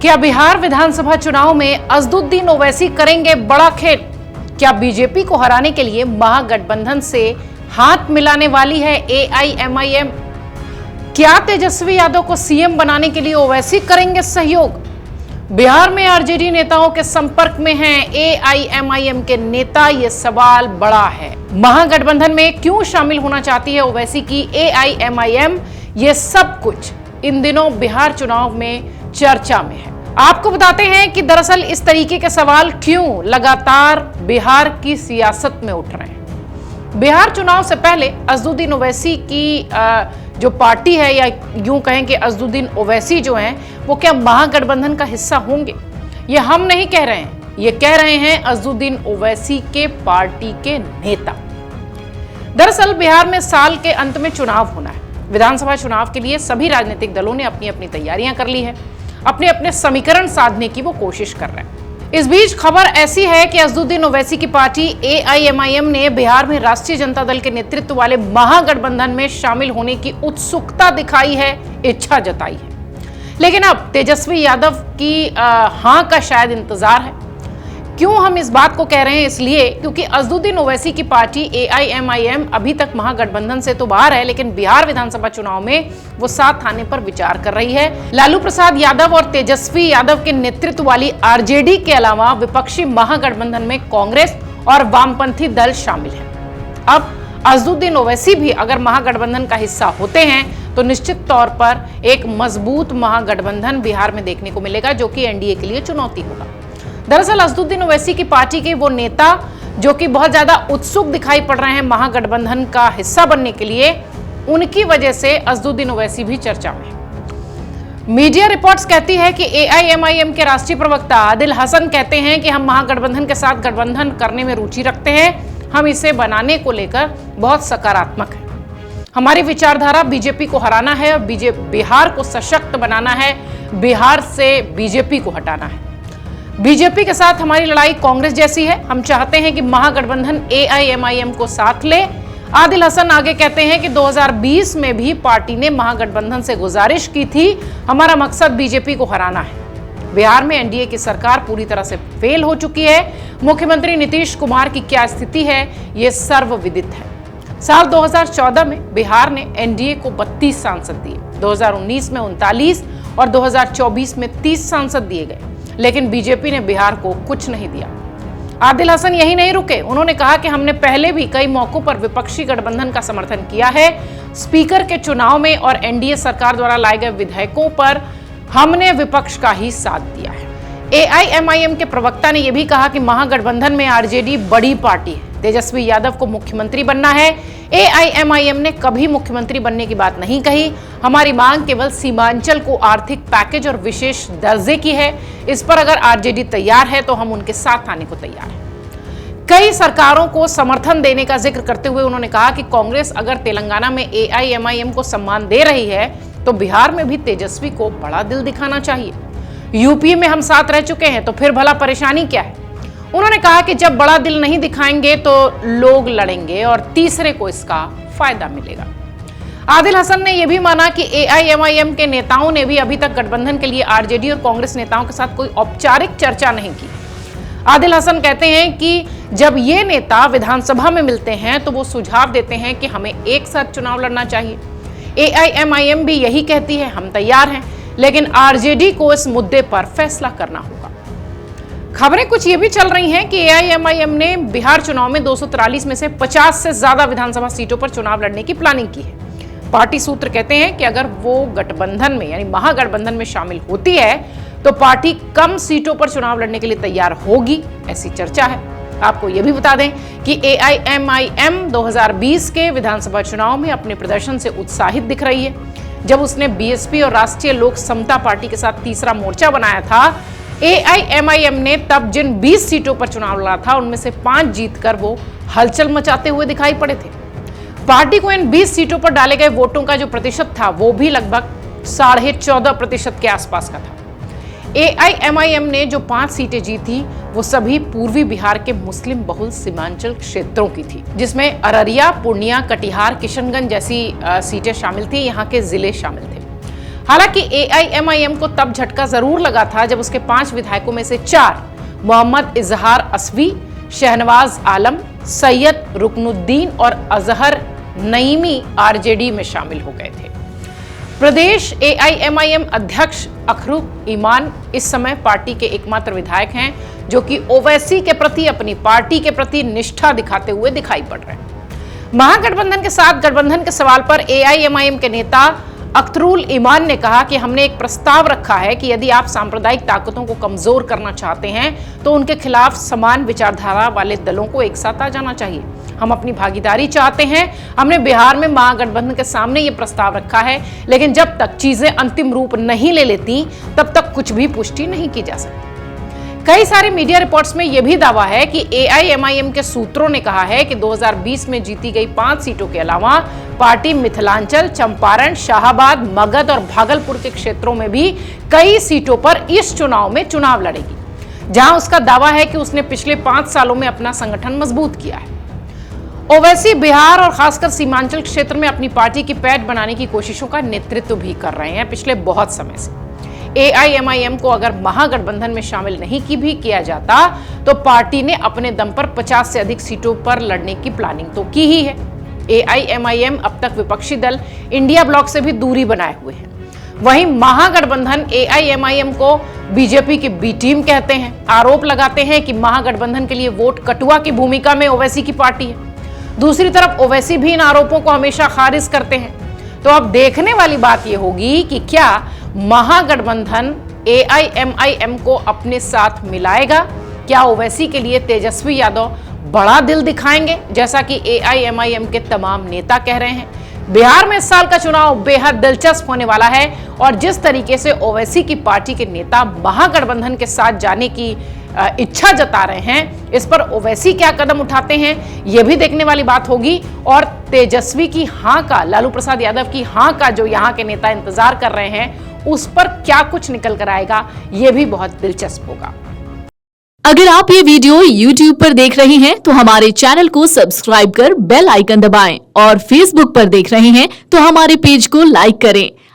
क्या बिहार विधानसभा चुनाव में असदुद्दीन ओवैसी करेंगे बड़ा खेल? क्या बीजेपी को हराने के लिए महागठबंधन से हाथ मिलाने वाली है एआईएमआईएम? क्या तेजस्वी यादव को सीएम बनाने के लिए ओवैसी करेंगे सहयोग? बिहार में आरजेडी नेताओं के संपर्क में हैं एआईएमआईएम के नेता, ये सवाल बड़ा है। महागठबंधन में क्यों शामिल होना चाहती है ओवैसी की एआईएमआईएम? ये सब कुछ इन दिनों बिहार चुनाव में चर्चा में है। आपको बताते हैं कि दरअसल इस तरीके के सवाल क्यों लगातार बिहार की सियासत में उठ रहे हैं। बिहार चुनाव से पहले असदुद्दीन ओवैसी की जो पार्टी है, या यूं कहें कि असदुद्दीन ओवैसी जो हैं, वो क्या महागठबंधन का हिस्सा होंगे? ये हम नहीं कह रहे हैं, ये कह रहे हैं असदुद्दीन ओवैसी के पार्टी के नेता। दरअसल बिहार में साल के अंत में चुनाव होना है। विधानसभा चुनाव के लिए सभी राजनीतिक दलों ने अपनी अपनी तैयारियां कर ली है, अपने अपने समीकरण साधने की वो कोशिश कर रहे हैं। इस बीच खबर ऐसी है कि असदुद्दीन ओवैसी की पार्टी एआईएमआईएम ने बिहार में राष्ट्रीय जनता दल के नेतृत्व वाले महागठबंधन में शामिल होने की उत्सुकता दिखाई है, इच्छा जताई है। लेकिन अब तेजस्वी यादव की हां का शायद इंतजार है। क्यों हम इस बात को कह रहे हैं? इसलिए क्योंकि असदुद्दीन ओवैसी की पार्टी एआईएमआईएम अभी तक महागठबंधन से तो बाहर है, लेकिन बिहार विधानसभा चुनाव में वो साथ आने पर विचार कर रही है। लालू प्रसाद यादव और तेजस्वी यादव के नेतृत्व वाली आरजेडी के अलावा विपक्षी महागठबंधन में कांग्रेस और वामपंथी दल शामिल है। अब असदुद्दीन ओवैसी भी अगर महागठबंधन का हिस्सा होते हैं तो निश्चित तौर पर एक मजबूत महागठबंधन बिहार में देखने को मिलेगा, जो कि एनडीए के लिए चुनौती होगा। दरअसल असदुद्दीन ओवैसी की पार्टी के वो नेता जो कि बहुत ज्यादा उत्सुक दिखाई पड़ रहे हैं महागठबंधन का हिस्सा बनने के लिए, उनकी वजह से असदुद्दीन ओवैसी भी चर्चा में है। मीडिया रिपोर्ट्स कहती है कि एआईएमआईएम के राष्ट्रीय प्रवक्ता आदिल हसन कहते हैं कि हम महागठबंधन के साथ गठबंधन करने में रुचि रखते हैं। हम इसे बनाने को लेकर बहुत सकारात्मक है। हमारी विचारधारा बीजेपी को हराना है और बिहार को सशक्त बनाना है, बिहार से बीजेपी को हटाना है। बीजेपी के साथ हमारी लड़ाई कांग्रेस जैसी है। हम चाहते हैं कि महागठबंधन एआईएमआईएम को साथ ले। आदिल हसन आगे कहते हैं कि 2020 में भी पार्टी ने महागठबंधन से गुजारिश की थी, हमारा मकसद बीजेपी को हराना है। बिहार में एनडीए की सरकार पूरी तरह से फेल हो चुकी है। मुख्यमंत्री नीतीश कुमार की क्या स्थिति है, यह सर्वविदित है। साल 2014 में बिहार ने एनडीए को 32 सांसद दिए, 2019 में 39 और 2024 में 30 सांसद दिए गए, लेकिन बीजेपी ने बिहार को कुछ नहीं दिया। आदिल हसन यही नहीं रुके, उन्होंने कहा कि हमने पहले भी कई मौकों पर विपक्षी गठबंधन का समर्थन किया है। स्पीकर के चुनाव में और एनडीए सरकार द्वारा लाए गए विधेयकों पर हमने विपक्ष का ही साथ दिया है। एआईएमआईएम के प्रवक्ता ने यह भी कहा कि महागठबंधन में आरजेडी बड़ी पार्टी है, तेजस्वी यादव को मुख्यमंत्री बनना है। एआईएमआईएम ने कभी मुख्यमंत्री बनने की बात नहीं कही। हमारी मांग केवल सीमांचल को आर्थिक पैकेज और विशेष दर्जे की है। इस पर अगर आरजेडी तैयार है तो हम उनके साथ आने को तैयार हैं। कई सरकारों को समर्थन देने का जिक्र करते हुए उन्होंने कहा कि कांग्रेस अगर तेलंगाना में एआईएमआईएम को सम्मान दे रही है तो बिहार में भी तेजस्वी को बड़ा दिल दिखाना चाहिए। यूपी में हम साथ रह चुके हैं, तो फिर भला परेशानी क्या है? उन्होंने कहा कि जब बड़ा दिल नहीं दिखाएंगे तो लोग लड़ेंगे और तीसरे को इसका फायदा मिलेगा। आदिल हसन ने यह भी माना कि एआईएमआईएम के नेताओं ने भी अभी तक गठबंधन के लिए आरजेडी और कांग्रेस नेताओं के साथ कोई औपचारिक चर्चा नहीं की। आदिल हसन कहते हैं कि जब ये नेता विधानसभा में मिलते हैं तो वो सुझाव देते हैं कि हमें एक साथ चुनाव लड़ना चाहिए। एआईएमआईएम भी यही कहती है, हम तैयार हैं, लेकिन आरजेडी को इस मुद्दे पर फैसला करना होगा। खबरें कुछ ये भी चल रही हैं कि एआईएमआईएम ने बिहार चुनाव में 243 में से 50 से ज्यादा विधानसभा सीटों पर चुनाव लड़ने की प्लानिंग की है। पार्टी सूत्र कहते हैं कि अगर वो गठबंधन में यानी महागठबंधन में शामिल होती है तो पार्टी कम सीटों पर चुनाव लड़ने के लिए तैयार होगी, ऐसी चर्चा है। आपको यह भी बता दें कि एआईएमआईएम 2020 के विधानसभा चुनाव में अपने प्रदर्शन से उत्साहित दिख रही है। जब उसने बीएसपी और राष्ट्रीय लोक समता पार्टी के साथ तीसरा मोर्चा बनाया था, एआईएमआईएम ने तब जिन 20 सीटों पर चुनाव लड़ा था उनमें से 5 जीतकर वो हलचल मचाते हुए दिखाई पड़े थे। पार्टी को इन 20 सीटों पर डाले गए वोटों का जो प्रतिशत था वो भी लगभग 14.5% के आसपास का था। एआईएमआईएम ने जो 5 सीटें जीती वो सभी पूर्वी बिहार के मुस्लिम बहुल सीमांचल क्षेत्रों की थी, जिसमें अररिया, पूर्णिया, कटिहार, किशनगंज जैसी सीटें शामिल थी। यहाँ के जिले शामिल थे। हालांकि AIMIM को तब झटका जरूर लगा था जब उसके 5 विधायकों में से 4 मोहम्मद इजहार असवी, शहनवाज आलम, सैयद रुकनुद्दीन और अजहर नईमी RJD में शामिल हो गए थे। प्रदेश AIMIM अध्यक्ष अखरुक ईमान इस समय पार्टी के एकमात्र विधायक हैं जो कि ओवैसी के प्रति, अपनी पार्टी के प्रति निष्ठा दिखाते हुए दिखाई पड़ रहे हैं। महागठबंधन के साथ गठबंधन के सवाल पर AIMIM के नेता अख्तरुल ईमान ने कहा कि हमने एक प्रस्ताव रखा है कि यदि आप सांप्रदायिक ताकतों को कमजोर करना चाहते हैं तो उनके खिलाफ समान विचारधारा वाले दलों को एक साथ आ जाना चाहिए। हम अपनी भागीदारी चाहते हैं। हमने बिहार में महागठबंधन के सामने ये प्रस्ताव रखा है, लेकिन जब तक चीजें अंतिम रूप नहीं ले लेती तब तक कुछ भी पुष्टि नहीं की जा सकती। कई सारे मीडिया रिपोर्ट्स में यह भी दावा है कि AIMIM के सूत्रों ने कहा है कि 2020 में जीती गई 5 सीटों के अलावा पार्टी मिथिलांचल, चंपारण, शाहाबाद, मगध और भागलपुर के क्षेत्रों में भी कई सीटों पर इस चुनाव में चुनाव लड़ेगी, जहां उसका दावा है कि उसने पिछले 5 सालों में अपना संगठन मजबूत किया है। ओवैसी बिहार और खासकर सीमांचल क्षेत्र में अपनी पार्टी की पैठ बनाने की कोशिशों का नेतृत्व भी कर रहे हैं पिछले बहुत समय से। AIMIM को अगर महागठबंधन में शामिल नहीं किया जाता तो पार्टी ने अपने दम पर 50 से अधिक सीटों पर लड़ने की प्लानिंग तो की ही है। AIMIM अब तक विपक्षी दल इंडिया ब्लॉक से भी दूरी बनाए हुए है। वहीं महागठबंधन AIMIM को बीजेपी की बी टीम कहते हैं, आरोप लगाते हैं कि महागठबंधन के लिए वोट कटुआ की भूमिका में ओवैसी की पार्टी है। दूसरी तरफ ओवैसी भी इन आरोपों को हमेशा खारिज करते हैं। तो अब देखने वाली बात यह होगी कि क्या महागठबंधन AIMIM को अपने साथ मिलाएगा? क्या ओवैसी के लिए तेजस्वी यादव बड़ा दिल दिखाएंगे जैसा कि AIMIM के तमाम नेता कह रहे हैं? बिहार में इस साल का चुनाव बेहद दिलचस्प होने वाला है और जिस तरीके से ओवैसी की पार्टी के नेता महागठबंधन के साथ जाने की इच्छा जता रहे हैं, इस पर ओवैसी क्या कदम उठाते हैं यह भी देखने वाली बात होगी। और तेजस्वी की हां का, लालू प्रसाद यादव की हां का जो यहां के नेता इंतजार कर रहे हैं, उस पर क्या कुछ निकल कर आएगा यह भी बहुत दिलचस्प होगा। अगर आप ये वीडियो YouTube पर देख रहे हैं तो हमारे चैनल को सब्सक्राइब कर बेल आइकन दबाएं और Facebook पर देख रहे हैं तो हमारे पेज को लाइक करें।